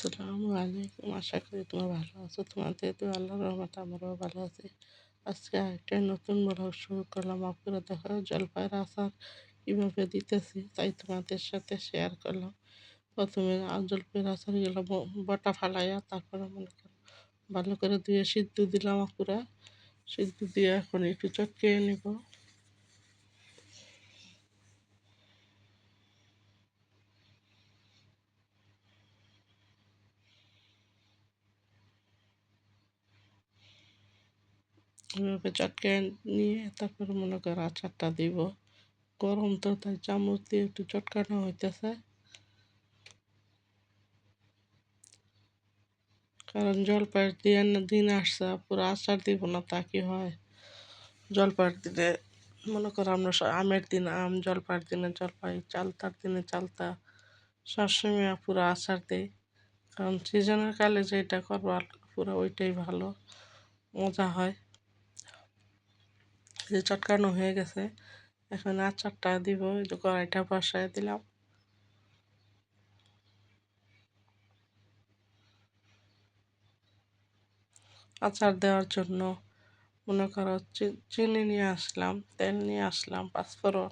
আসসালামু আলাইকুম। আশা করি তোমরা ভালো আছো। তোমাদের তো আল্লাহর রহমতে আমরাও ভালো আছি। আজকে একটা নতুন ব্লগ শুরু করলাম। আপনারা দেখো জলপাইয়ের আচার কীভাবে দিতেছি তাই তোমাদের সাথে শেয়ার করলাম। প্রথমে জলপাইয়ের আচারগুলো বটা ফালাইয়া তারপরে মনে করো ভালো করে ধুয়ে সিদ্ধ দিলাম। আপুরা সিদ্ধ দিয়ে এখন একটু চটকিয়ে নিব। এভাবে চটকিয়ে নিয়ে তারপরে মনে করো আচারটা দিব। গরম তো তাই চামচ দিয়ে একটু চটকানো হইতেছে, কারণ জলপাইয়ের দিন আসছে। পুরো আচার দিব না তা কি হয়? জলপাইয়ের দিনে মনে করো আমরা আমের দিনে আম, জলপাইয়ের দিনে জলপাই, চালতার দিনে চালতা, সবসময় পুরো আচার দেই। কারণ সিজনের কালে যেটা করবো পুরো ওইটাই ভালো মজা হয়। যে চটকানো হয়ে গেছে, এখন আচারটা দিব। এই যে কড়াইটা বসায় দিলাম। আচার দেওয়ার জন্য মনে করো চিনি নিয়ে আসলাম, তেল নিয়ে আসলাম, পাঁচফোড়ন,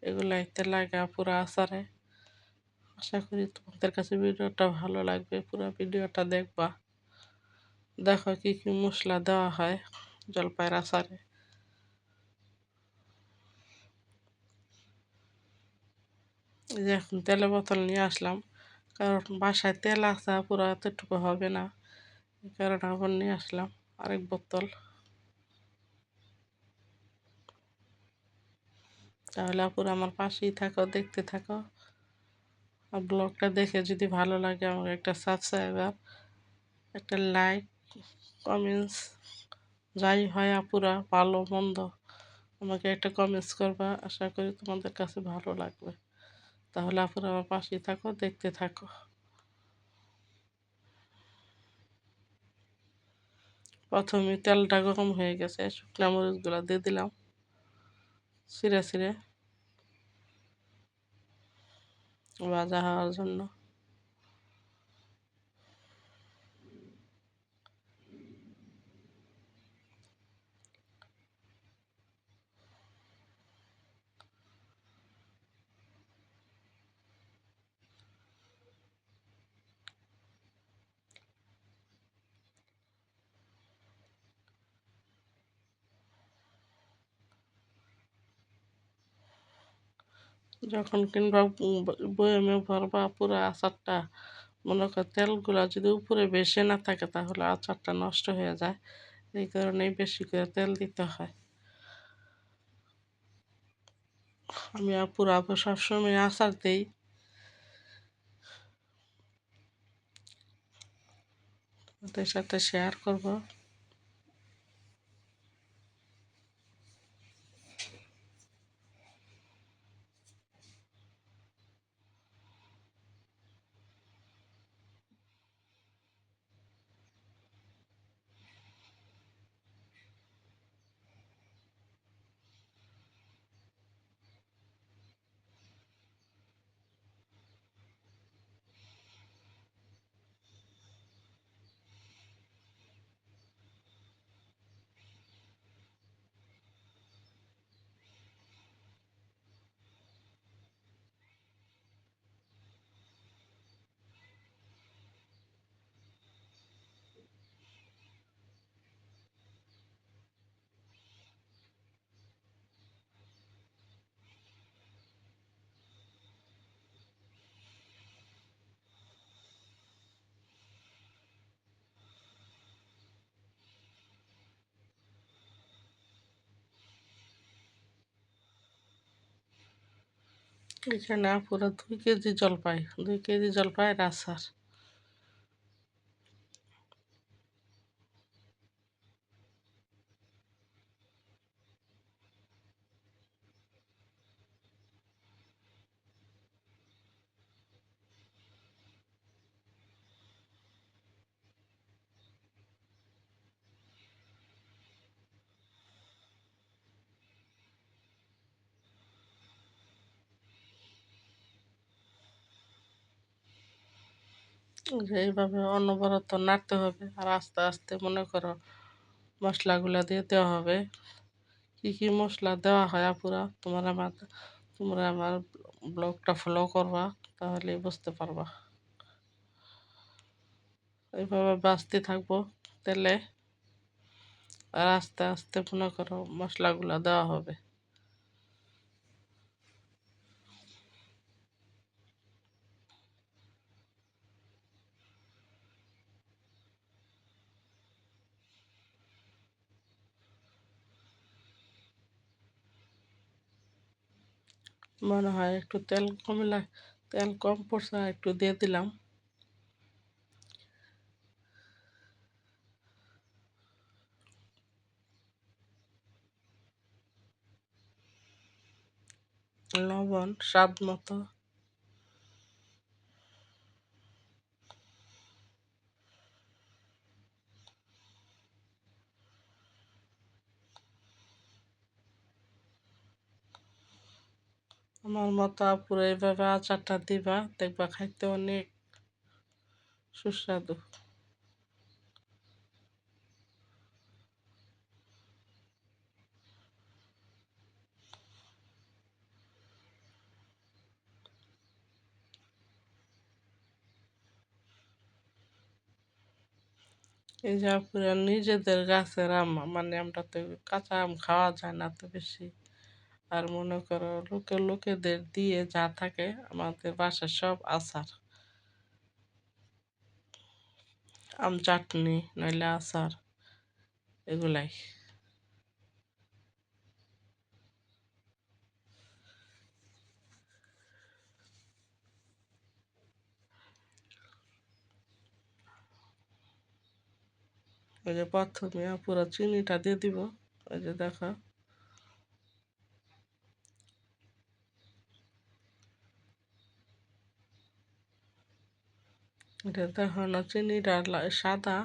এগুলো এতে লাগা পুরো আচারে। আশা করি তোমাদের কাছে ভিডিওটা ভালো লাগবে, পুরো ভিডিওটা দেখবা। দেখো কি কি মশলা দেওয়া হয় জলপাইয়ের আচারে। এই যে এখন তেলের বোতল নিয়ে আসলাম, কারণ বাসায় তেল আছে পুরো এতটুকু হবে না, এই কারণে আবার নিয়ে আসলাম আরেক বোতল। তাহলে আপুরা আমার পাশেই থাকো, দেখতে থাকো। আর ব্লগটা দেখে যদি ভালো লাগে আমাকে একটা সাবস্ক্রাইবার, একটা লাইক, কমেন্টস, যাই হয় আপুরা ভালো মন্দ আমাকে একটা কমেন্টস করবা। আশা করি তোমাদের কাছে ভালো লাগবে। তাহলে আপুরা আমার পাশেই থাকো, দেখতে থাকো। প্রথমে তেলটা গরম হয়ে গেছে, শুকনো মরিচগুলো দিয়ে দিলাম ছিঁড়ে ছিঁড়ে ভাজা হওয়ার জন্য। যখন কিংবা বয়ামে ভরবা পুরো আচারটা, মনে কর তেলগুলা যদি উপরে বেশি না থাকে তাহলে আচারটা নষ্ট হয়ে যায়। এই কারণেই বেশি করে তেল দিতে হয়। আমি পুরা সবসময় আচার দিই, ওদের সাথে শেয়ার করব। এখানে পুরো 2 কেজি জলপাই, 2 কেজি জলপাইয়ের আচার। যে এইভাবে অনবরত নাড়তে হবে আর আস্তে আস্তে মনে করো মশলাগুলো দিয়ে দেওয়া হবে। কী কী মশলা দেওয়া হয় আপুরা তোমরা আমার ব্লগটা ফলো করবা, তাহলেই বুঝতে পারবা। এইভাবে বাছতে থাকবো তেলে, আর আস্তে আস্তে মনে করো মশলাগুলো দেওয়া হবে। মনে হয় একটু তেল কম পড়ছে, আর একটু দিয়ে দিলাম। লবণ স্বাদ মতো। আমার মতো আপুরা এইভাবে আচারটা দিবা, দেখবা খাইতে অনেক সুস্বাদু। এই যে আপুরা নিজেদের গাছের আম, মানে আমরা তো কাঁচা আম খাওয়া যায় না তো বেশি। আর মনে করো লোকেদের দিয়ে যা থাকে, আমাদের বাসার সব আচার, আম চাটনি নইলে আচার, এগুলাই। ওই যে প্রথমে পুরো চিনিটা দিয়ে দিব। ওই যে দেখো, এটা দেখো না চিনিটা সাদা,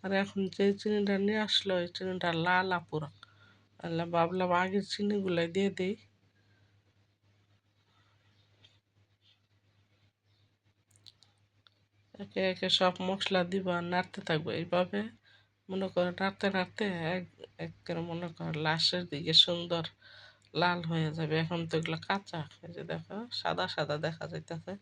আর এখন যে চিনিটা নিয়ে আসলো ওই চিনিটা লাল পুরো। আল্লাহ, ভাবলাম আগের চিনিগুলাই দিয়ে দিই। একে একে সব মশলা দিব আর নাড়তে থাকবো এইভাবে। মনে করো নাড়তে নাড়তে এক মনে করো লাশের দিকে সুন্দর লাল হয়ে যাবে। এখন তো এগুলো কাঁচা, এই যে দেখো সাদা সাদা দেখা যাইতেছে।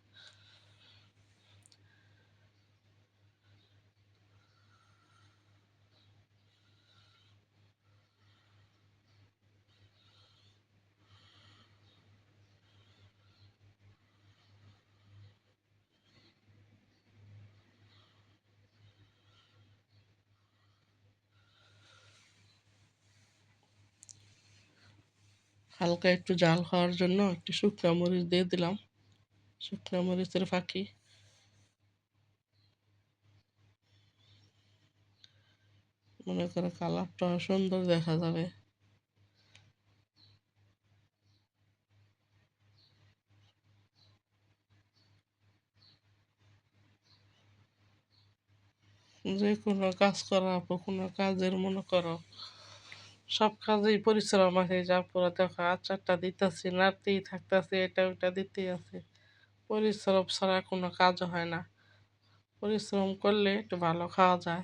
হালকা একটু জাল খাওয়ার জন্য একটু শুকনো মরিচ দিয়ে দিলাম, শুকনো মরিচের ফাঁকি। মনে করো কালারটা সুন্দর দেখা যাবে। যে কোনো কাজ করা, কোনো কাজের মনে করো সব কাজেই পরিশ্রম আছে। যা পুরো দেখো আচারটা দিতেছি, নাড়তেই থাকতেছি, এটা ওটা দিতেই আছে। পরিশ্রম ছাড়া কোনো কাজও হয় না। পরিশ্রম করলে একটু ভালো খাওয়া যায়।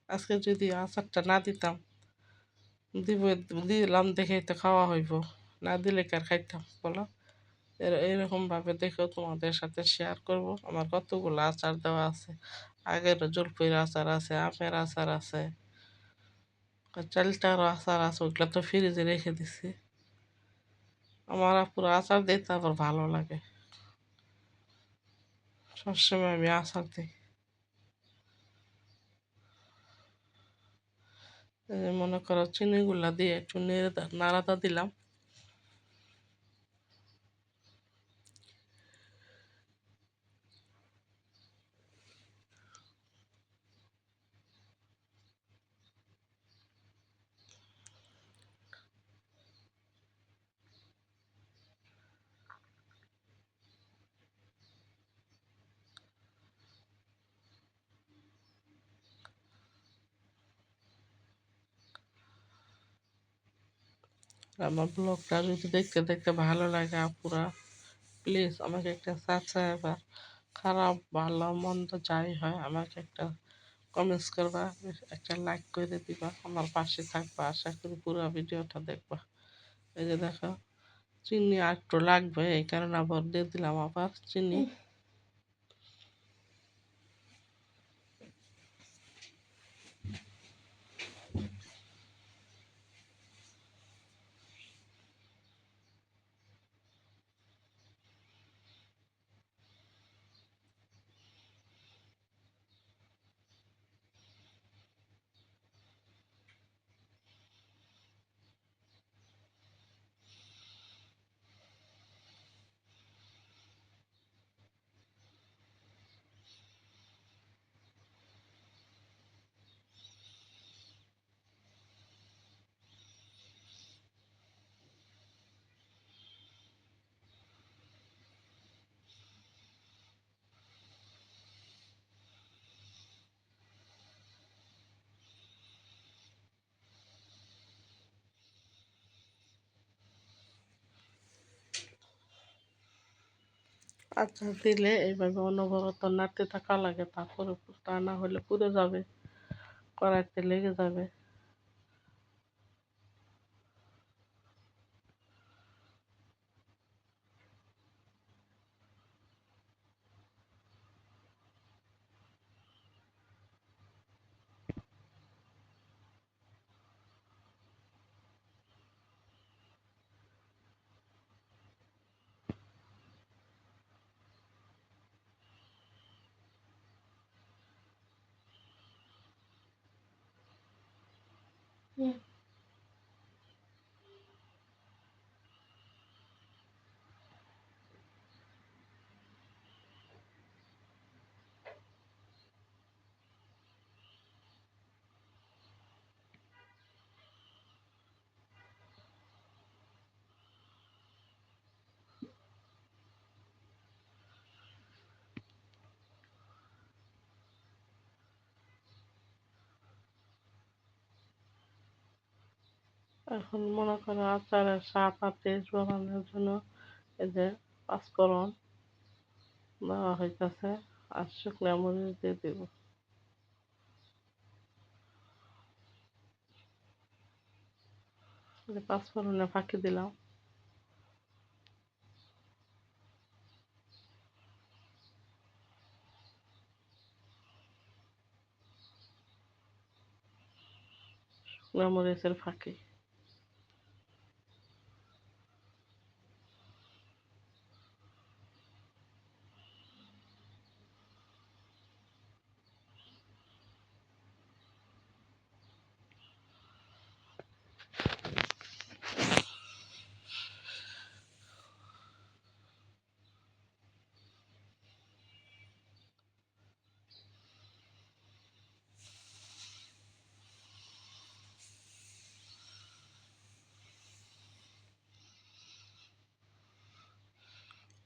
আজকে যদি আচারটা না দিতাম, দিব দিলাম দেখেই তো খাওয়া হইব, না দিলে কার খাইতাম বলো। এরকমভাবে দেখেও তোমাদের সাথে শেয়ার করব। আমার কতগুলো আচার দেওয়া আছে, আগের জলপাইয়ের আচার আছে, আমের আচার আছে, চালটারও আচার আছে, ওগুলো তো ফ্রিজে রেখে দিছি। আমার পুরো আচার দিতে আবার ভালো লাগে, সবসময় আমি আচার দিই। এই যে মনে করো চিনিগুলা দিয়ে একটু নাড়াটা দিলাম। আমার ব্লগটা যদি দেখতে দেখতে ভালো লাগে আপুরা, প্লিজ আমাকে একটা সাবস্ক্রাইবার খারাপ ভালো মন্দ যাই হয় আমাকে একটা কমেন্টস করবা, একটা লাইক করে দিবা, আমার পাশে থাকবা। আশা করি পুরো ভিডিওটা দেখবা। এই যে দেখো, চিনি আর একটু লাগবে, এই কারণে আবার দিয়ে দিলাম আবার চিনি। আচ্ছা, দিলে এইভাবে অনবরত নাড়তে থাকা লাগে, তারপরে তা না হলে পুড়ে যাবে, কড়াইতে লেগে যাবে। এখন মনে করো আচারের স্বাদ আর টেস্ট বাড়ানোর জন্য এই যে পাঁচফোড়ন দেওয়া হইতেছে, আর শুকনো মরিচ দিয়ে দিব। এই যে পাঁচফোড়নে ফাঁকি দিলাম। শুকনো মরিচের ফাঁকি।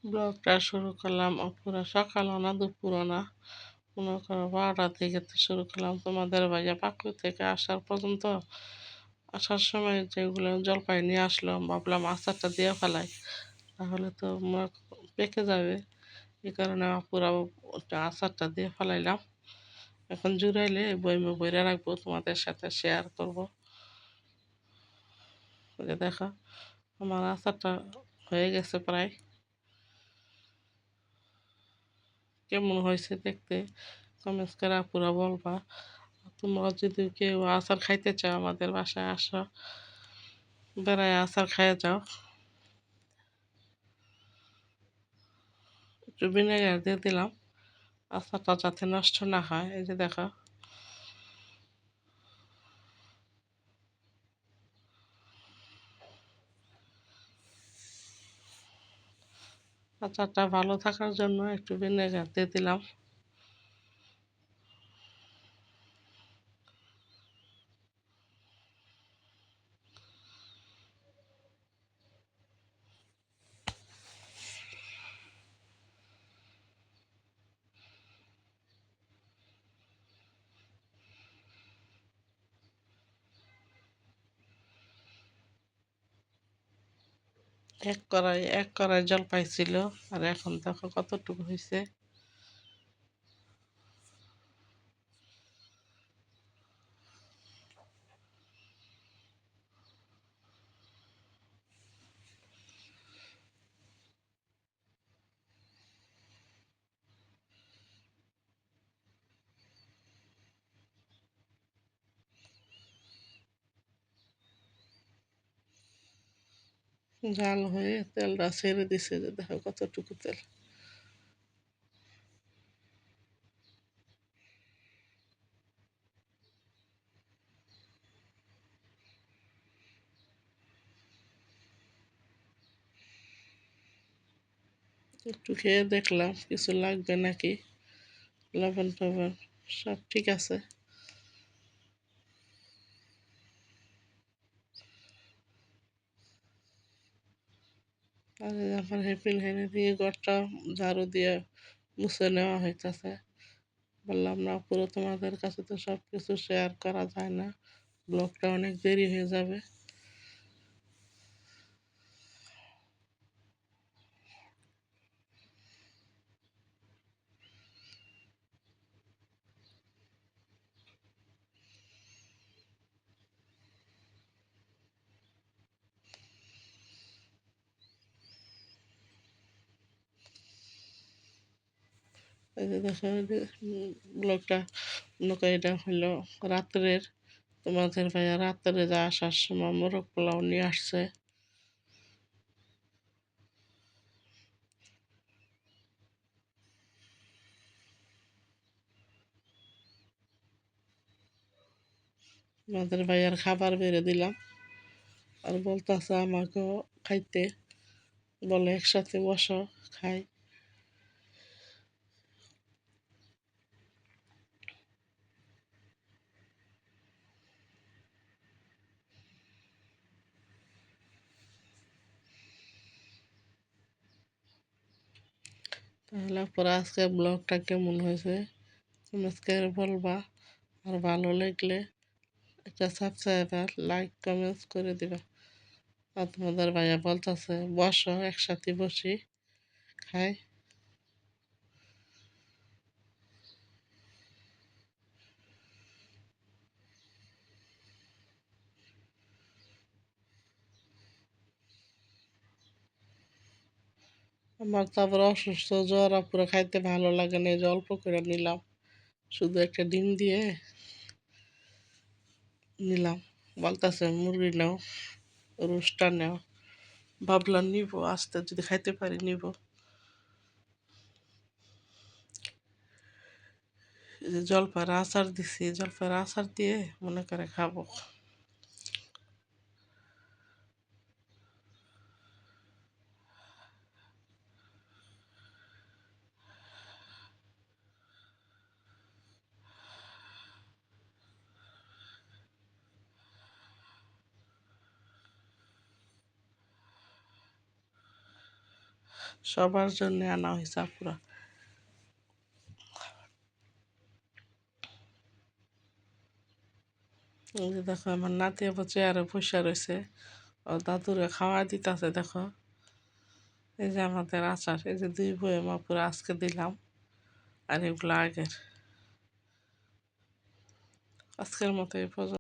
ব্লগটা শুরু করলাম পুরো সকালও না দুপুরও না, মনে করো 12টা থেকে তো শুরু করলাম। তোমাদের ভাইয়া পাকুড় থেকে আসার পর্যন্ত, আসার সময় যেগুলো জলপাই নিয়ে আসলাম, ভাবলাম আচারটা দিয়ে ফেলাই, তাহলে তো পেকে যাবে। এই কারণে পুরো আচারটা দিয়ে ফেলাইলাম। এখন জুড়াইলে বইমে বইরে রাখবো, তোমাদের সাথে শেয়ার করবো। দেখো, আমার আচারটা হয়ে গেছে প্রায়। কেমন হয়েছে দেখতে কমেন্টস করে পুরো বলবা। তোমরা যদি কেউ আচার খাইতে চাও আমাদের বাসায় আসো, বেড়ায় আচার খাইয়ে যাও। একটু ভিনেগার দিয়ে দিলাম আচারটা যাতে নষ্ট না হয়। এই যে দেখো, আচারটা ভালো থাকার জন্য একটু ভিনেগার দিয়ে দিলাম। এক কড়াই জল পাইছিল, আর এখন দেখো কতটুকু হয়েছে। জাল হয়ে তেলটা ছেড়ে দিছে, যে দেখো কতটুকু তেল। একটু খেয়ে দেখলাম কিছু লাগবে নাকি, লবণ টবণ সব ঠিক আছে। আর এই যে আমার হেপিন হেনে দিয়ে ঘরটা ঝাড়ু দিয়ে মুছে নেওয়া হইতেছে। বললাম না পুরো, তোমাদের কাছে তো সব কিছু শেয়ার করা যায় না, ব্লগটা অনেক দেরি হয়ে যাবে। এই যে দেখো, এই যে ব্লগটা মনে করো এটা হলো রাত্রের। তোমাদের ভাইয়া রাত্রে যা আসার সময় মোরগ পোলাও নিয়ে আসছে। তোমাদের ভাইয়ার খাবার বেড়ে দিলাম, আর বলতেছে আমাকেও খাইতে, বলে একসাথে বসো খাই। তাহলে পরে আজকে ব্লগটা কেমন হয়েছে কমেন্টস বলবা। আর ভালো লাগলে একটা সাবস্ক্রাইবার লাইক কমেন্টস করে দিবা। আর তোমাদের ভাইয়া বলতেছে বসো একসাথে বসি খাই। আমার তো আবার অসুস্থ জ্বর, পুরো খাইতে ভালো লাগে না, এই যে অল্প করে নিলাম, শুধু একটা ডিম দিয়ে নিলাম। বলতেছে মুরগি নাও, রোস্টার নাও। ভাবলাম নিব, আস্তে যদি খাইতে পারি নিব। এই যে জলপাইয়ের আচার দিছি, জলপাইয়ের আচার দিয়ে মনে করে খাবো। সবার জন্য আনা হয়েছে পুরা। এই যে দেখো আমার নাতি আবার চেয়ারে বসে রয়েছে, ও দাদুরে খাওয়া দিতেছে দেখো। এই যে আমাদের আচার, এই যে 2 বয়ম পুরো আজকে দিলাম, আর এগুলো আগের। আজকের মতো এই পর্যন্ত।